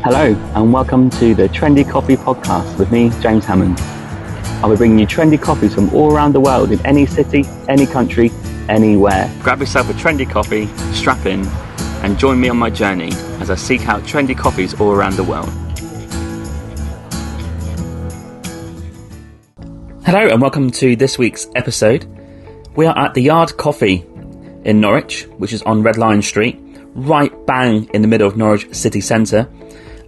Hello and welcome to the Trendy Coffee Podcast with me, James Hammond. I'll be bringing you trendy coffees from all around the world in any city, any country, anywhere. Grab yourself a trendy coffee, strap in and join me on my journey as I seek out trendy coffees all around the world. Hello and welcome to this week's episode. We are at the Yard Coffee in Norwich, which is on Red Lion Street, right bang in the middle of Norwich city centre,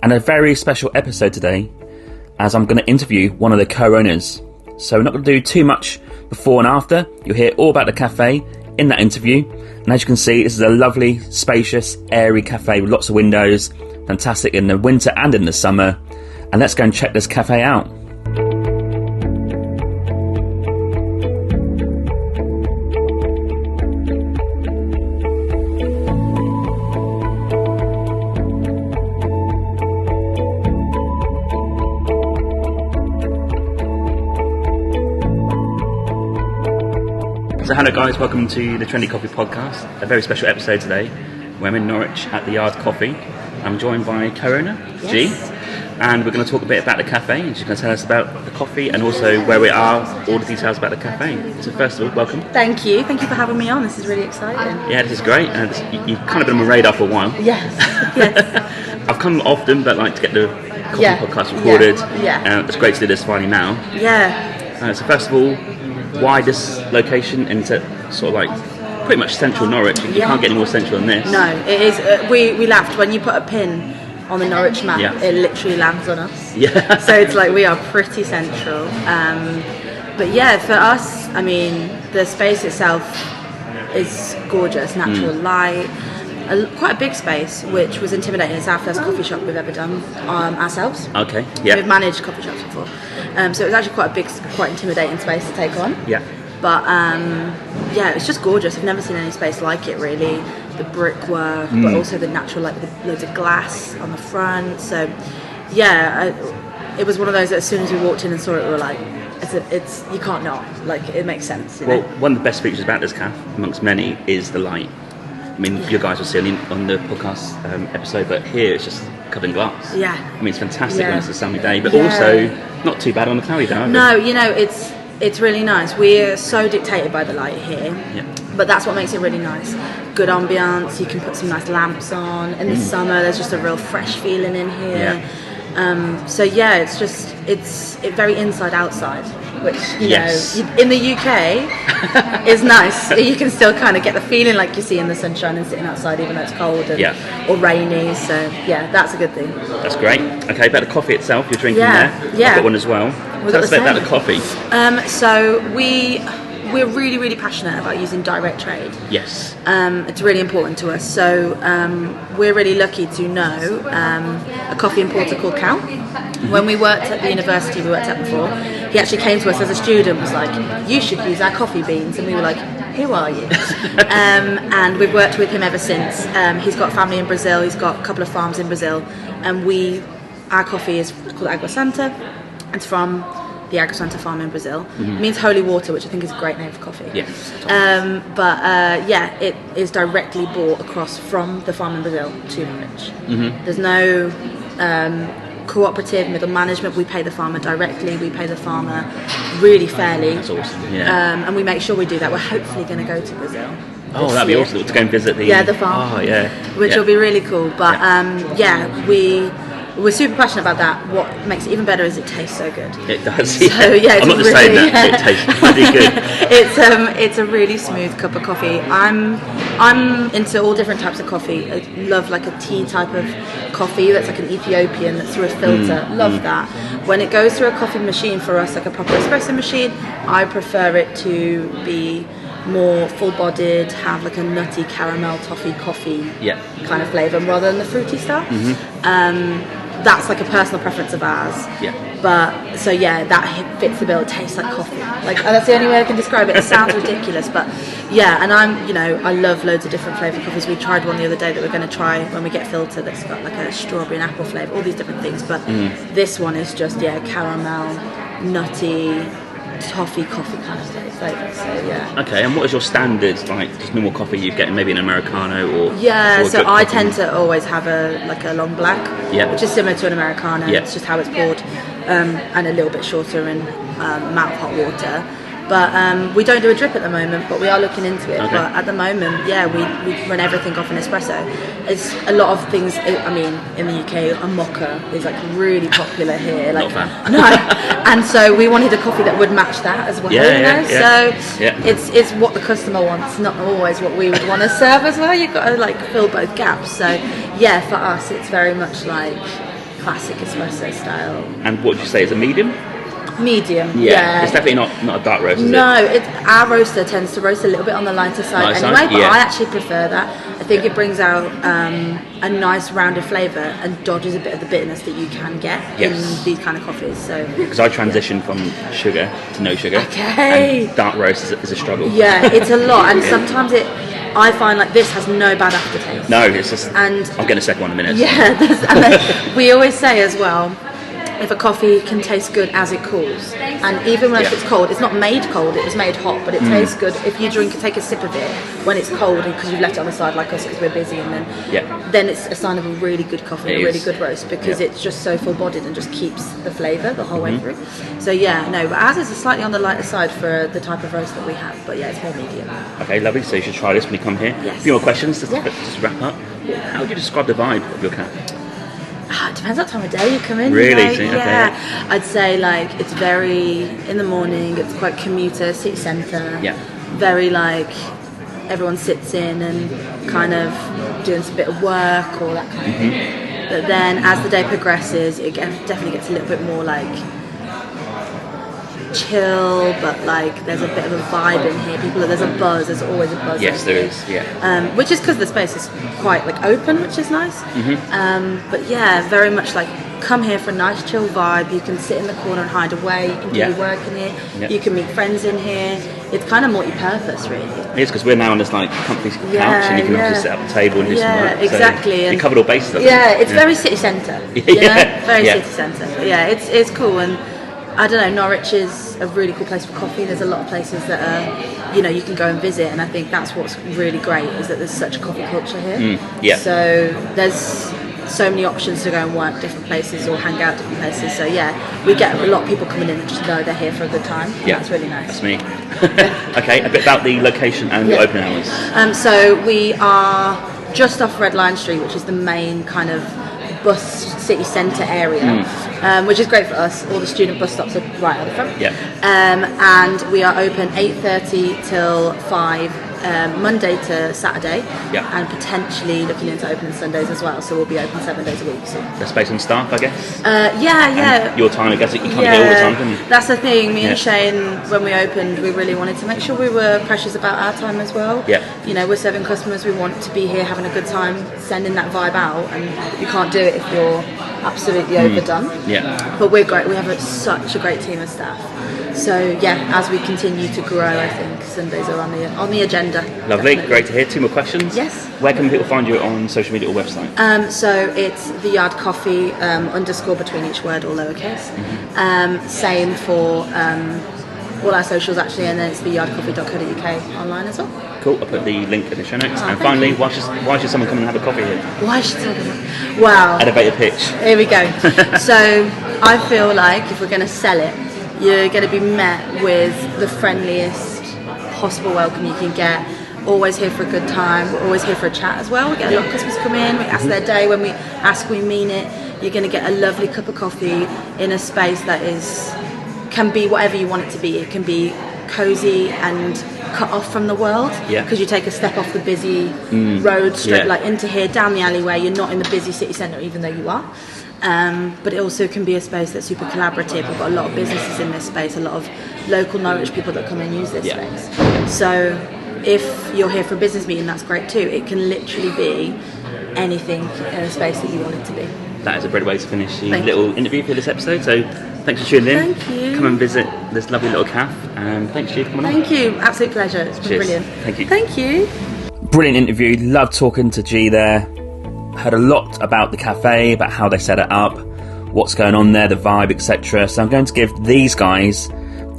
and a very special episode today as I'm going to interview one of the co-owners. So we're not going to do too much before and after. You'll hear all about the cafe in that interview, and as you can see, this is a lovely, spacious, airy cafe with lots of windows, fantastic in the winter and in the summer. And let's go and check this cafe out. So hello guys, welcome to the Trendy Coffee Podcast, a very special episode today where I'm in Norwich at the Yard Coffee. I'm joined by co-owner, Yes. G, and we're going to talk a bit about the cafe, and she's going to tell us about the coffee and also where we are, all the details about the cafe. So first of all, welcome. Thank you for having me on. This is really exciting. Yeah, this is great, and you've kind of been on my radar for a while. Yes, yes. I've come often, but like to get the coffee Yeah. podcast recorded. Yeah. It's great to do this finally now. Yeah. So first of all, why this location into sort of like pretty much central Norwich? You can't get any more central than this. No, it is. We laughed when you put a pin on the Norwich map. Yeah. It literally lands on us. Yeah. So it's like we are pretty central. But yeah, for us, I mean, the space itself is gorgeous, natural light. Quite a big space, which was intimidating. It's our first coffee shop we've ever done ourselves. Okay. Yeah. We've managed coffee shops before, so it was actually quite a big, quite intimidating space to take on. Yeah. But yeah, it's just gorgeous. I've never seen any space like it really. The brickwork, but also the natural, like with loads of glass on the front. So yeah, it was one of those that as soon as we walked in and saw it, we were like, it's you can't not. Like it makes sense. You know? One of the best features about this cafe, amongst many, is the light. I mean, you guys will see on the podcast episode, but here it's just covered in glass. Yeah. I mean, it's fantastic when it's a sunny day, but Yeah. also not too bad on a cloudy day either. No, you know, it's really nice. We're so dictated by the light here, but that's what makes it really nice. Good ambience. You can put some nice lamps on. In the summer, there's just a real fresh feeling in here. So yeah, it's very inside outside, which you know in the UK is nice. You can still kind of get the feeling like you see in the sunshine and sitting outside, even though it's cold or rainy. So yeah, that's a good thing. That's great. Okay, about the coffee itself, you're drinking there. Yeah. I've got one as well. Tell us a bit about the coffee. So we're really, really passionate about using direct trade. Yes. It's really important to us. So we're really lucky to know a coffee importer called Cal. When we worked at the university we worked at before, he actually came to us as a student, was like, you should use our coffee beans. And we were like, who are you? And we've worked with him ever since. He's got family in Brazil. He's got a couple of farms in Brazil. And our coffee is called Agua Santa. It's from the Agua Santa farm in Brazil. It means holy water, which I think is a great name for coffee. Yes. Yeah, it is directly bought across from the farm in Brazil to Norwich. There's no cooperative middle management. We pay the farmer directly. We pay the farmer really fairly. That's awesome. Yeah. And we make sure we do that. We're hopefully going to go to Brazil. Oh, that'd be awesome to go and visit the farm. Oh, yeah. Which will be really cool. But we're super passionate about that. What makes it even better is it tastes so good. It does. So, yeah, I'm not just saying that. It tastes really good. It's a really smooth cup of coffee. I'm into all different types of coffee. I love like a tea type of coffee that's like an Ethiopian that's through a filter. Love that. When it goes through a coffee machine for us, like a proper espresso machine, I prefer it to be more full-bodied, have like a nutty caramel toffee coffee kind of flavour rather than the fruity stuff. That's like a personal preference of ours. But so yeah, that fits the bill. It tastes like coffee. Like that's the only way I can describe it. It sounds ridiculous, but yeah. And I love loads of different flavoured coffees. We tried one the other day that we're going to try when we get filter. That's got like a strawberry and apple flavour. All these different things. But this one is just caramel, nutty. coffee kind of flavour. So yeah. Okay, and what is your standard, like just normal coffee you get maybe an Americano or? Yeah, or so I tend to always have a long black, which is similar to an Americano. It's just how it's poured, and a little bit shorter in amount of hot water. But we don't do a drip at the moment, but we are looking into it. Okay. But at the moment, yeah, we run everything off an espresso. It's a lot of things. I mean, in the UK, a mocha is like really popular here. Like, not a fan. No, and so we wanted a coffee that would match that as well. So it's what the customer wants, not always what we would want to serve as well. You've got to like fill both gaps. So yeah, for us, it's very much like classic espresso style. And what would you say is a medium? Medium, yeah. It's definitely not a dark roast, is no, it? Our roaster tends to roast a little bit on the lighter side anyway, but I actually prefer that. I think it brings out a nice rounded flavour and dodges a bit of the bitterness that you can get in these kind of coffees. So because I transitioned from sugar to no sugar, and dark roast is a struggle. Yeah, it's a lot, and sometimes I find like this has no bad aftertaste. No, it's just. And I'll get a second one in a minute. Yeah, and then we always say as well, if a coffee can taste good as it cools, and even when it's cold, it's not made cold, it was made hot, but it tastes good if you take a sip of it when it's cold because you've left it on the side like us because we're busy, and then it's a sign of a really good coffee, a really good roast, because it's just so full bodied and just keeps the flavour the whole way through. So but ours is slightly on the lighter side for the type of roast that we have, but it's more medium. Okay, lovely. So you should try this when you come here. Yes. A few more questions just wrap up. How would you describe the vibe of your cafe? It depends what time of day you come in. Really? I'd say like it's very in the morning. It's quite commuter, city centre. Yeah. Very like everyone sits in and kind of doing some bit of work or that kind of thing. But then as the day progresses, it definitely gets a little bit more like chill, but like there's a bit of a vibe in here. There's a buzz. There's always a buzz. Yes, there is. Yeah. Which is because the space is quite like open, which is nice. But yeah, very much like come here for a nice chill vibe. You can sit in the corner and hide away. You can do your work in here. You can meet friends in here. It's kind of multi-purpose, really. It is, because we're now on this like comfy couch, and you can obviously sit at a table and do some work. Exactly. So you covered all bases. It's very city centre. Very city centre. But yeah, it's cool. And I don't know, Norwich is a really cool place for coffee. There's a lot of places that are, you can go and visit, and I think that's what's really great, is that there's such a coffee culture here. So there's so many options to go and work different places or hang out different places. So we get a lot of people coming in that just know they're here for a good time. That's really nice. That's me. Okay, a bit about the location and your opening hours. So we are just off Red Lion Street, which is the main kind of bus city centre area, which is great for us. All the student bus stops are right at the front. And we are open 8:30 till 5 Monday to Saturday, and potentially looking into opening Sundays as well. So we'll be open 7 days a week. So there's space on staff, I guess. And your time, I guess, you can't be here all the time, can you? That's the thing. Me and Shane, when we opened, we really wanted to make sure we were precious about our time as well. We're serving customers. We want to be here having a good time, sending that vibe out, and you can't do it if you're absolutely overdone. But we're great. We have such a great team of staff. So as we continue to grow, I think Sundays are on the agenda. Lovely, definitely. Great to hear. 2 more questions. Yes. Where can people find you on social media or website? So it's the Yard Coffee _ between each word, all lowercase. Same for all our socials actually, and then it's theyardcoffee.co.uk online as well. Cool. I'll put the link in the show notes. And finally, why should someone come and have a coffee here? Why should someone? Wow. Elevator pitch. Here we go. So I feel like if we're going to sell it, you're going to be met with the friendliest possible welcome you can get. Always here for a good time. We're always here for a chat as well. We get a lot of customers come in. We ask their day. When we ask, we mean it. You're going to get a lovely cup of coffee in a space that can be whatever you want it to be. It can be cosy and cut off from the world, because you take a step off the busy road straight like into here, down the alleyway. You're not in the busy city centre, even though you are. But it also can be a space that's super collaborative. We've got a lot of businesses in this space, a lot of local Norwich people that come and use this space. So if you're here for a business meeting, that's great too. It can literally be anything in a space that you want it to be. That is a great way to finish the little interview for this episode. So thanks for tuning in. Thank you. Come and visit this lovely little cafe. And thanks, G, for coming on. Thank you. Absolute pleasure. It's been brilliant. Thank you. Thank you. Brilliant interview. Loved talking to G there. Heard a lot about the cafe, about how they set it up, what's going on there, the vibe, etc. So I'm going to give these guys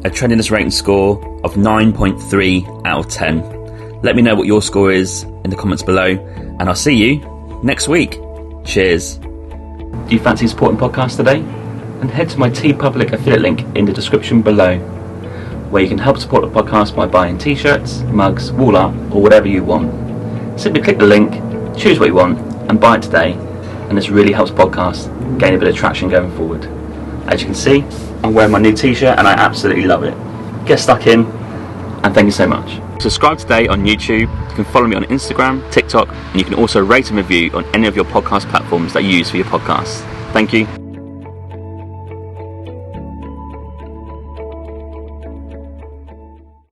a trendiness rating score of 9.3 out of 10. Let me know what your score is in the comments below, and I'll see you next week. Cheers. Do you fancy supporting podcasts today? Then head to my TeePublic affiliate link in the description below, where you can help support the podcast by buying t-shirts, mugs, wall art, or whatever you want. Simply click the link, choose what you want, and buy it today, and this really helps podcasts gain a bit of traction going forward. As you can see, I'm wearing my new t-shirt and I absolutely love it. Get stuck in, and thank you so much. Subscribe today on YouTube. You can follow me on Instagram, TikTok, and you can also rate and review on any of your podcast platforms that you use for your podcasts. Thank you.